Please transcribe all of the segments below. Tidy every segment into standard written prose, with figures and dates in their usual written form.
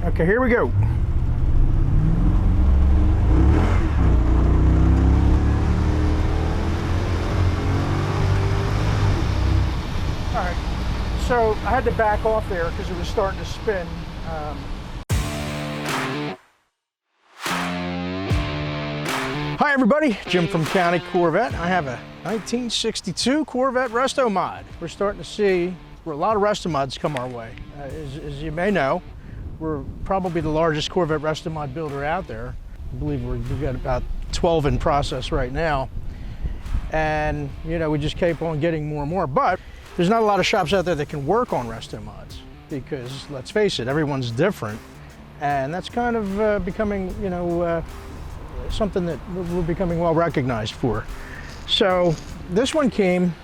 Okay, here we go. All right, so I had to back off there because it was starting to spin. Hi everybody, Jim from County Corvette. I have a 1962 Corvette Restomod. We're starting to see a lot of Restomods come our way. As you may know, we're probably the largest Corvette Restomod builder out there. I believe we've got about 12 in process right now. And you know, we just keep on getting more and more. But there's not a lot of shops out there that can work on Restomods because, let's face it, everyone's different. And that's kind of becoming, you know, something that we're becoming well recognized for. So this one came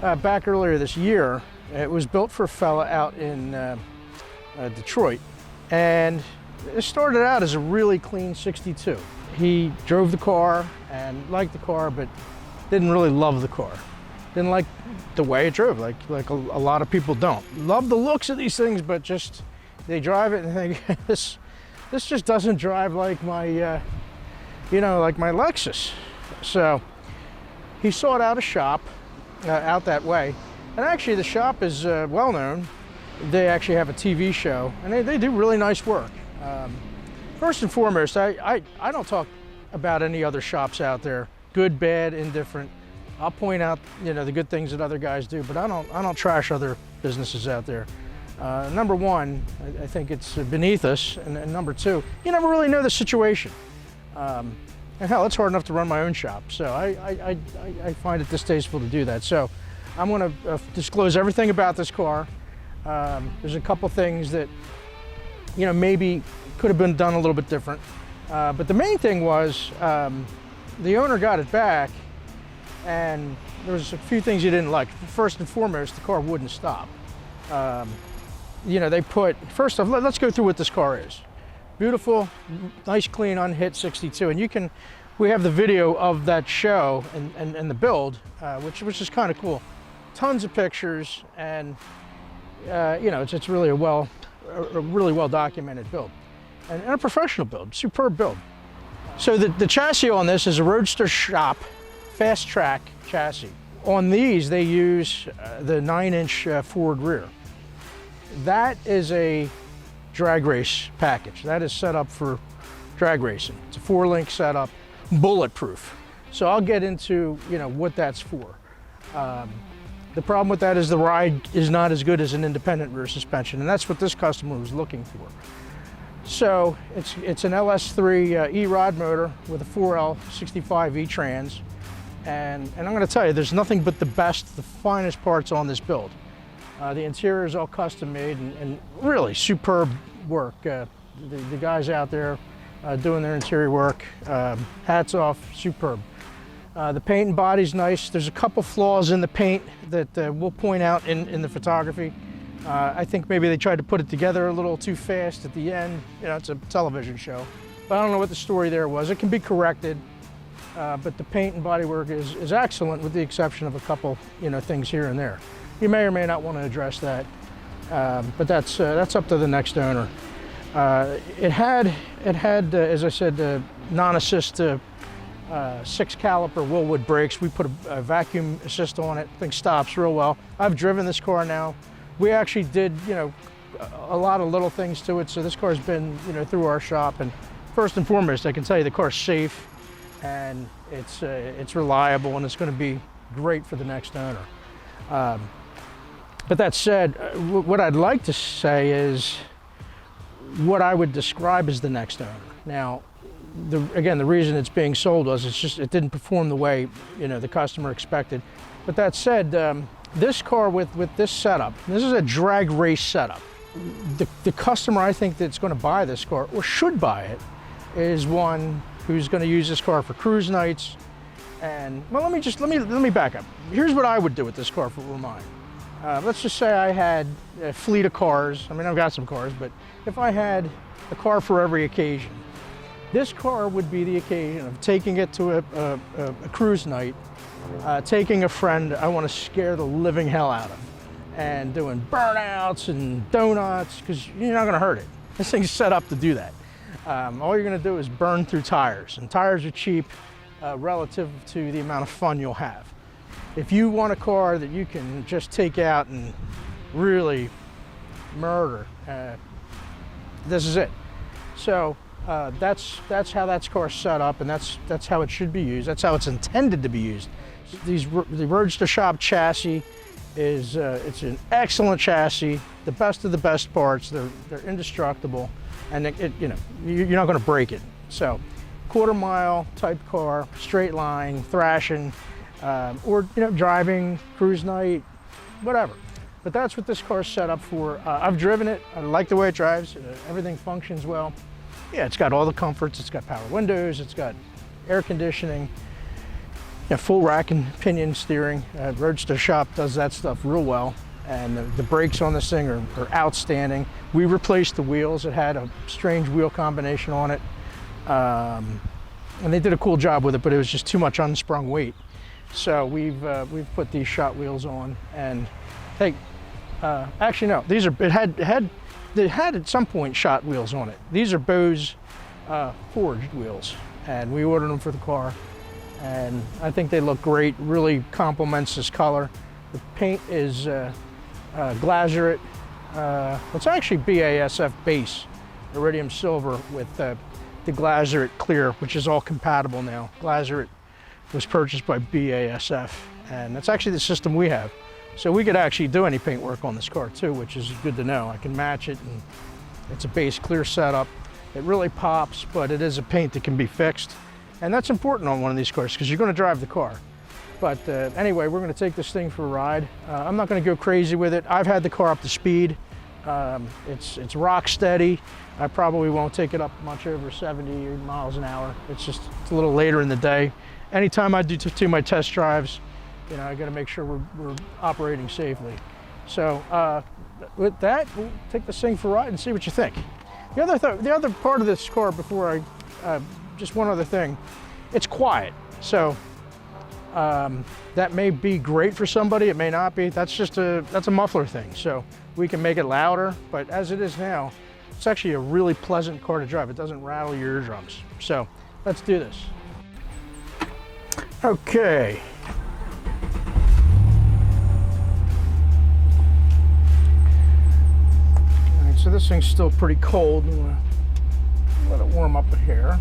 back earlier this year. It was built for a fella out in Detroit, and it started out as a really clean 62. He drove the car and liked the car, but didn't really love the car. Didn't like the way it drove, like a lot of people don't. Love the looks of these things, but just they drive it and think this just doesn't drive like my, you know, like my Lexus. So he sought out a shop out that way. And actually the shop is well known. They actually have a TV show and they do really nice work. First and foremost, I don't talk about any other shops out there, good, bad, indifferent. I'll point out, you know, the good things that other guys do, but I don't trash other businesses out there. Number one, I think it's beneath us, and number two, you never really know the situation. And hell, it's hard enough to run my own shop, so I find it distasteful to do that. So I'm going to disclose everything about this car. There's a couple things that, you know, maybe could have been done a little bit different. But the main thing was the owner got it back, and there was a few things he didn't like. First and foremost, the car wouldn't stop. You know, they put, first off, let's go through what this car is. Beautiful, nice, clean, unhit 62. And we have the video of that show and the build, which is kind of cool. Tons of pictures, and you know, it's really a really well documented build. And a professional build, superb build. So the chassis on this is a Roadster shop, fast track chassis. On these, they use the 9-inch forward rear. That is a drag race package. That is set up for drag racing. It's a 4-link setup, bulletproof. So I'll get into, you know, what that's for. The problem with that is the ride is not as good as an independent rear suspension, and that's what this customer was looking for. So it's an LS3 ERod motor with a 4L65 E-trans, and I'm going to tell you, there's nothing but the best, the finest parts on this build. The interior is all custom made and really superb work. The guys out there doing their interior work, hats off, superb. The paint and body's nice. There's a couple flaws in the paint that we'll point out in the photography. I think maybe they tried to put it together a little too fast at the end. You know, it's a television show. But I don't know what the story there was. It can be corrected, but the paint and body work is excellent, with the exception of a couple, you know, things here and there. You may or may not want to address that, but that's up to the next owner. It had, as I said, non-assist 6-caliper Wilwood brakes. We put a vacuum assist on it. Thing stops real well. I've driven this car now. We actually did, you know, a lot of little things to it. So this car's been, you know, through our shop. And first and foremost, I can tell you the car's safe, and it's reliable, and it's going to be great for the next owner. But that said, what I'd like to say is what I would describe as the next owner. Now, again, the reason it's being sold was it didn't perform the way, you know, the customer expected. But that said, this car with this setup, this is a drag race setup. The customer, I think, that's going to buy this car, or should buy it, is one who's going to use this car for cruise nights. And well, let me back up. Here's what I would do with this car if it were mine. Let's just say I had a fleet of cars. I mean, I've got some cars, but if I had a car for every occasion, this car would be the occasion of taking it to a cruise night, taking a friend I want to scare the living hell out of, and doing burnouts and donuts, because you're not gonna hurt it. This thing's set up to do that. All you're gonna do is burn through tires, and tires are cheap relative to the amount of fun you'll have. If you want a car that you can just take out and really murder, this is it. So that's how that car's set up, and that's how it should be used. That's how it's intended to be used. The Roadster shop chassis is it's an excellent chassis, the best of the best parts. They're indestructible, and you know, you're not going to break it. So, quarter-mile type car, straight line, thrashing, or you know, driving, cruise night, whatever. But that's what this car's set up for. I've driven it. I like the way it drives. Everything functions well. Yeah, it's got all the comforts. It's got power windows. It's got air conditioning. Yeah, full rack and pinion steering. Roadster shop does that stuff real well, and the brakes on this thing are outstanding. We replaced the wheels. It had a strange wheel combination on it, and they did a cool job with it, but it was just too much unsprung weight. So we've put these shot wheels on, and hey, actually no, these are it had at some point shot wheels on it. These are Bose forged wheels, and we ordered them for the car. And I think they look great, really complements this color. The paint is Glasurit. It's actually BASF base, Iridium Silver with the Glasurit clear, which is all compatible now. Glasurit was purchased by BASF, and that's actually the system we have. So we could actually do any paint work on this car too, which is good to know. I can match it, and it's a base clear setup. It really pops, but it is a paint that can be fixed. And that's important on one of these cars because you're going to drive the car. But anyway, we're going to take this thing for a ride. I'm not going to go crazy with it. I've had the car up to speed. It's rock steady. I probably won't take it up much over 70 miles an hour. It's a little later in the day. Anytime I do my test drives, you know, I got to make sure we're operating safely. So with that, we'll take this thing for a ride and see what you think. The other part of this car before just one other thing, it's quiet. So that may be great for somebody, it may not be. That's a muffler thing. So we can make it louder, but as it is now, it's actually a really pleasant car to drive. It doesn't rattle your eardrums. So let's do this. Okay. All right, so this thing's still pretty cold. I'm gonna let it warm up a hair.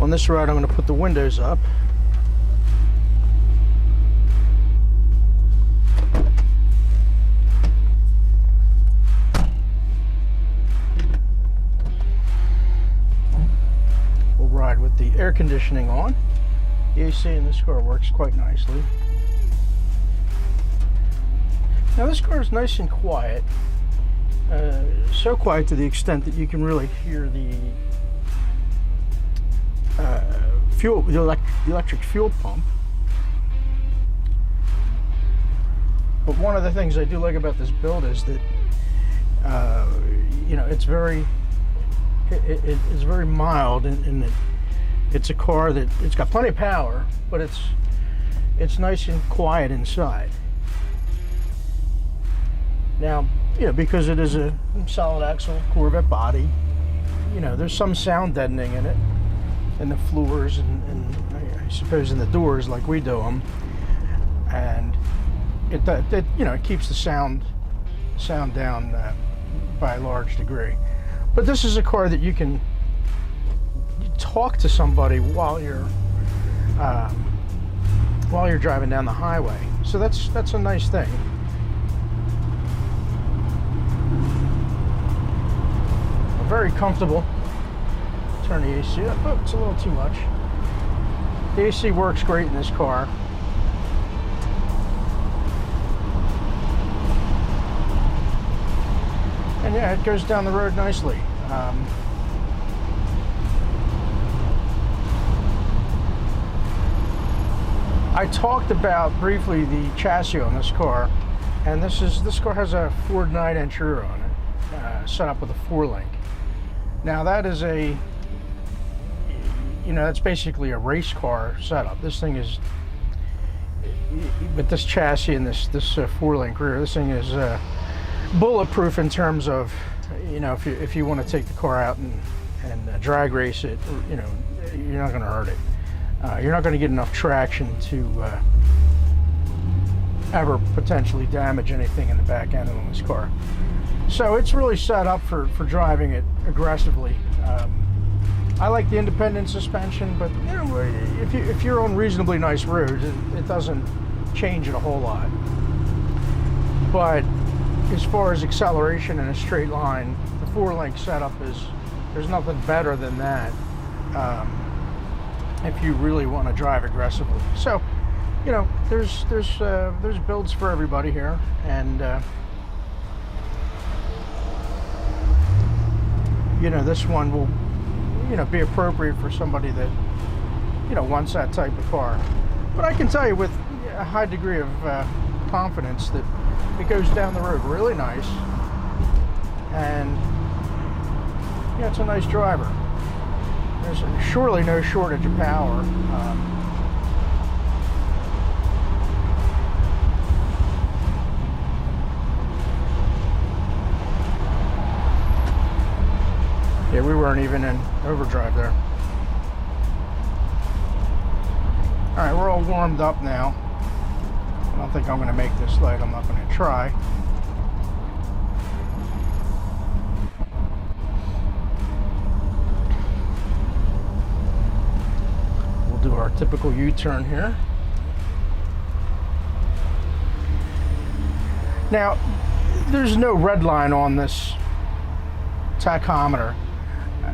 On this ride, I'm going to put the windows up. We'll ride with the air conditioning on. The AC in this car works quite nicely. Now this car is nice and quiet. So quiet to the extent that you can really hear the the electric fuel pump. But one of the things I do like about this build is that you know, it's very mild, and it's a car that it's got plenty of power, but it's nice and quiet inside. Now, you know, because it is a solid axle Corvette body, you know, there's some sound deadening in it, in the floors and I suppose in the doors like we do them, and it you know, it keeps the sound down by a large degree. But this is a car that you can talk to somebody while you're driving down the highway. So that's a nice thing. Very comfortable. Turn the AC up. Oh, it's a little too much. The AC works great in this car. And yeah, it goes down the road nicely. I talked about briefly the chassis on this car, and this car has a Ford 9-inch rear on it, set up with a 4-link. Now that is a, you know, that's basically a race car setup. This thing is, with this chassis and this 4-link rear, this thing is bulletproof in terms of, you know, if you want to take the car out and drag race it, you know, you're not going to hurt it. You're not going to get enough traction to ever potentially damage anything in the back end on this car. So it's really set up for driving it aggressively. I like the independent suspension, but you know, if you're on reasonably nice roads, it doesn't change it a whole lot. But as far as acceleration in a straight line, the 4-link setup there's nothing better than that if you really want to drive aggressively. So, you know, there's builds for everybody here, and you know, this one will, you know, be appropriate for somebody that, you know, wants that type of car. But I can tell you with a high degree of confidence that it goes down the road really nice, and yeah, it's a nice driver. There's surely no shortage of power. Yeah, we weren't even in overdrive there. All right, we're all warmed up now. I don't think I'm going to make this light. I'm not going to try. We'll do our typical U-turn here. Now, there's no red line on this tachometer,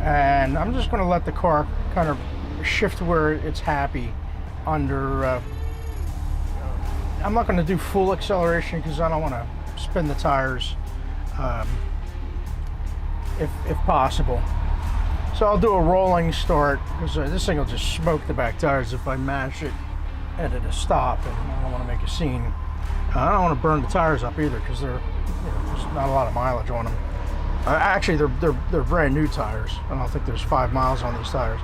and I'm just going to let the car kind of shift where it's happy under I'm not going to do full acceleration because I don't want to spin the tires if possible. So I'll do a rolling start because this thing will just smoke the back tires if I mash it at a stop, and I don't want to make a scene. I don't want to burn the tires up either because they're, you know, there's not a lot of mileage on them. Actually, they're brand new tires. I don't think there's 5 miles on these tires.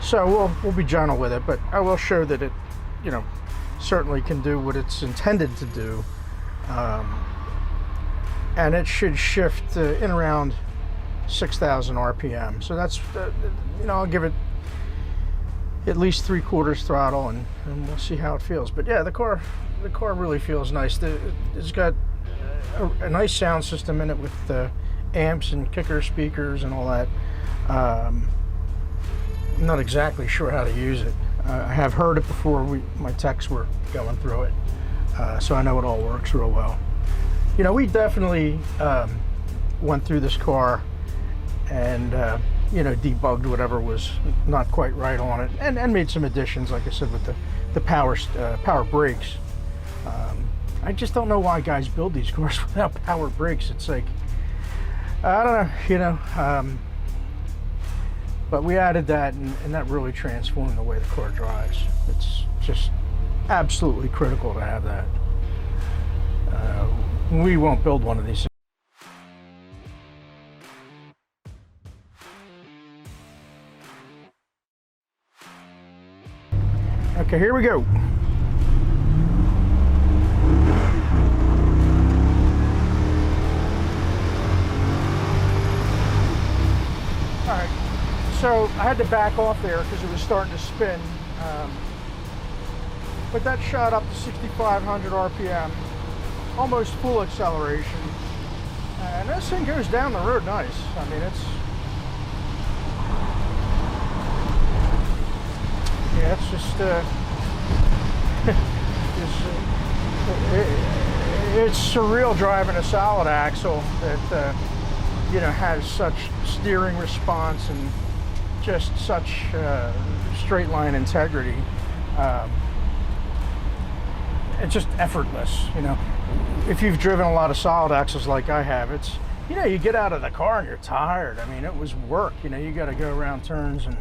So we'll be gentle with it, but I will show that it, you know, certainly can do what it's intended to do, and it should shift in around 6,000 RPM. So that's you know, I'll give it at least 3/4 throttle, and we'll see how it feels. But yeah, the car really feels nice. It's got a nice sound system in it with amps and kicker speakers and all that. I'm not exactly sure how to use it. I have heard it before. My techs were going through it, so I know it all works real well. You know, we definitely went through this car and you know, debugged whatever was not quite right on it, and made some additions, like I said, with the power brakes. I just don't know why guys build these cars without power brakes. It's like, I don't know, you know. But we added that, and that really transformed the way the car drives. It's just absolutely critical to have that. We won't build one of these. Okay, here we go. All right. So I had to back off there because it was starting to spin, but that shot up to 6,500 RPM, almost full acceleration, and this thing goes down the road nice. I mean, it's just it's surreal driving a solid axle that you know, has such steering response and just such straight line integrity. It's just effortless, you know. If you've driven a lot of solid axles like I have, it's, you know, you get out of the car and you're tired. I mean, it was work, you know. You got to go around turns, and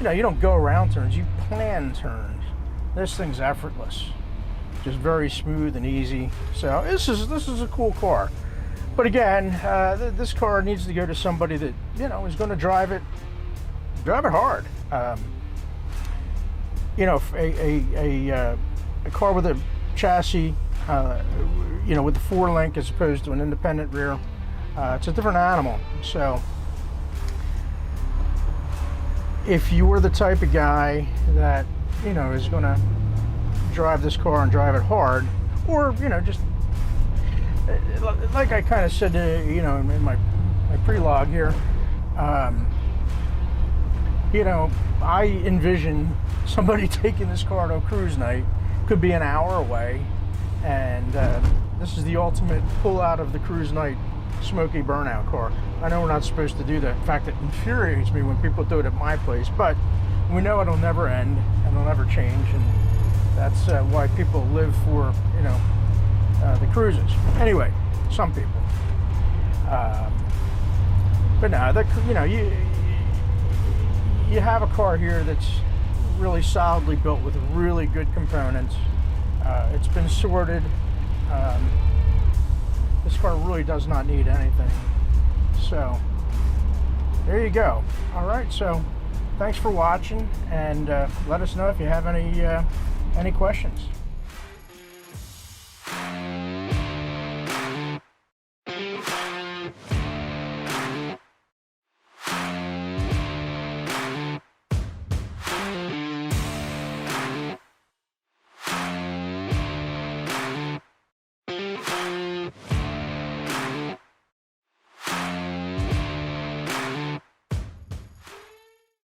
you know, you don't go around turns, you plan turns. This thing's effortless, just very smooth and easy. So this is a cool car. But again, this car needs to go to somebody that, you know, is going to drive it hard. you know, a car with a chassis, you know, with the 4-link as opposed to an independent rear, it's a different animal. So if you were the type of guy that, you know, is going to drive this car and drive it hard, or, you know, just like I kind of said, you know, in my pre-log here, you know, I envision somebody taking this car to a cruise night, could be an hour away, and this is the ultimate pull out of the cruise night smoky burnout car. I know we're not supposed to do that. In fact, it infuriates me when people do it at my place, but we know it'll never end and it'll never change, and that's why people live for, you know, the cruises. Anyway, some people. But no, you know, you have a car here that's really solidly built with really good components. It's been sorted. This car really does not need anything. So there you go. All right, so thanks for watching, and let us know if you have any questions.